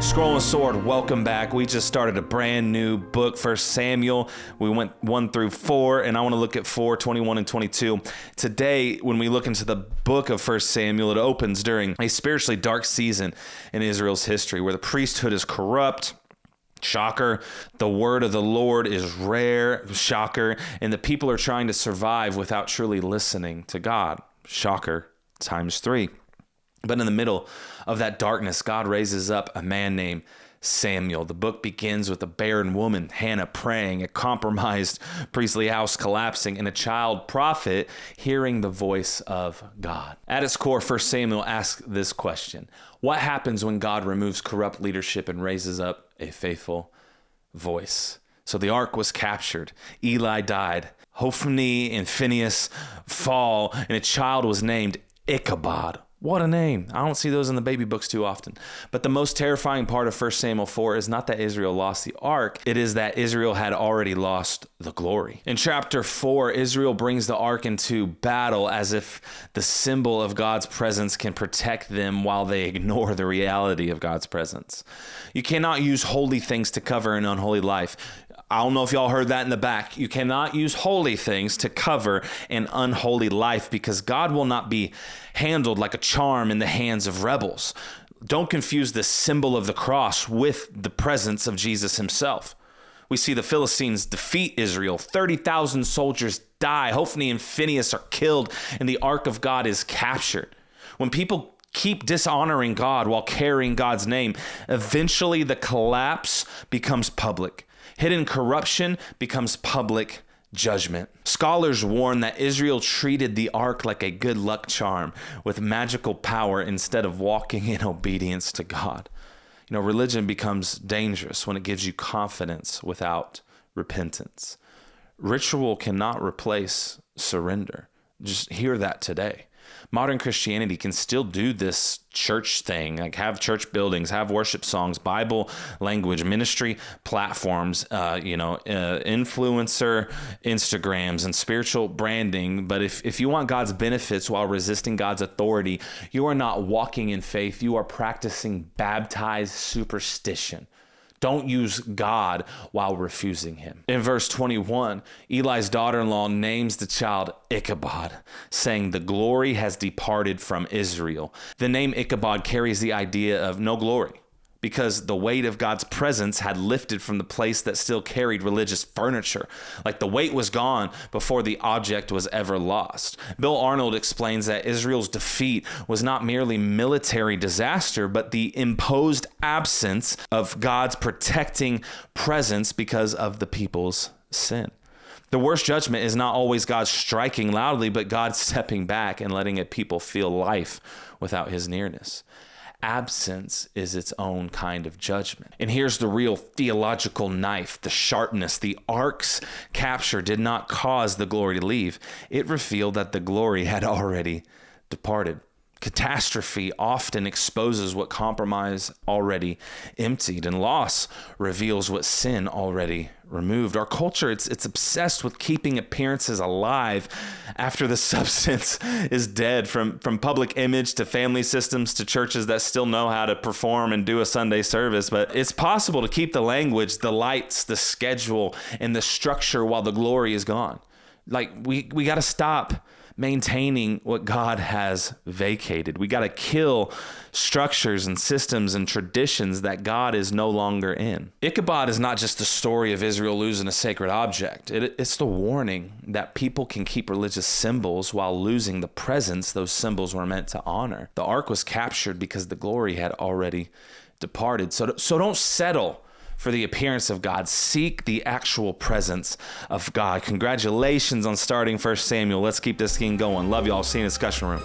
Scroll and Sword, welcome back. We just started a brand new book, 1 Samuel. We went 1 through 4, and I want to look at 4, 21, and 22. Today, when we look into the book of 1 Samuel, it opens during a spiritually dark season in Israel's history where the priesthood is corrupt. Shocker. The word of the Lord is rare. Shocker. And the people are trying to survive without truly listening to God. Shocker. Times 3. But in the middle of that darkness, God raises up a man named Samuel. The book begins with a barren woman, Hannah, praying, a compromised priestly house collapsing, and a child prophet hearing the voice of God. At its core, 1 Samuel asks this question: what happens when God removes corrupt leadership and raises up a faithful voice? So the ark was captured. Eli died. Hophni and Phinehas fall, and a child was named Ichabod. What a name. I don't see those in the baby books too often. But the most terrifying part of 1 Samuel 4 is not that Israel lost the ark. It is that Israel had already lost the glory. In chapter 4, Israel brings the ark into battle as if the symbol of God's presence can protect them while they ignore the reality of God's presence. You cannot use holy things to cover an unholy life. I don't know if y'all heard that in the back. You cannot use holy things to cover an unholy life because God will not be handled like a charm in the hands of rebels. Don't confuse the symbol of the cross with the presence of Jesus himself. We see the Philistines defeat Israel. 30,000 soldiers die. Hophni and Phinehas are killed, and the ark of God is captured. When people keep dishonoring God while carrying God's name, eventually the collapse becomes public. Hidden corruption becomes public judgment. Scholars warn that Israel treated the ark like a good luck charm with magical power instead of walking in obedience to God. You know, religion becomes dangerous when it gives you confidence without repentance. Ritual cannot replace surrender. Just hear that today. Modern Christianity can still do this church thing, like have church buildings, have worship songs, Bible language, ministry platforms, influencer Instagrams and spiritual branding. But if you want God's benefits while resisting God's authority, you are not walking in faith. You are practicing baptized superstition. Don't use God while refusing him. In verse 21, Eli's daughter-in-law names the child Ichabod, saying the glory has departed from Israel. The name Ichabod carries the idea of no glory because the weight of God's presence had lifted from the place that still carried religious furniture. Like the weight was gone before the object was ever lost. Bill Arnold explains that Israel's defeat was not merely military disaster, but the imposed absence of God's protecting presence because of the people's sin. The worst judgment is not always God striking loudly, but God stepping back and letting a people feel life without his nearness. Absence is its own kind of judgment. And here's the real theological knife, the sharpness. The ark's capture did not cause the glory to leave. It revealed that the glory had already departed. Catastrophe often exposes what compromise already emptied, and loss reveals what sin already removed. Our culture, it's obsessed with keeping appearances alive after the substance is dead, from public image to family systems to churches that still know how to perform and do a Sunday service. But it's possible to keep the language, the lights, the schedule, and the structure while the glory is gone. Like we got to stop maintaining what God has vacated. We got to kill structures and systems and traditions that God is no longer in. Ichabod is not just the story of Israel losing a sacred object. It's the warning that people can keep religious symbols while losing the presence those symbols were meant to honor. The ark was captured because the glory had already departed. So don't settle for the appearance of God. Seek the actual presence of God. Congratulations on starting 1 Samuel. Let's keep this thing going. Love y'all. See you in the discussion room.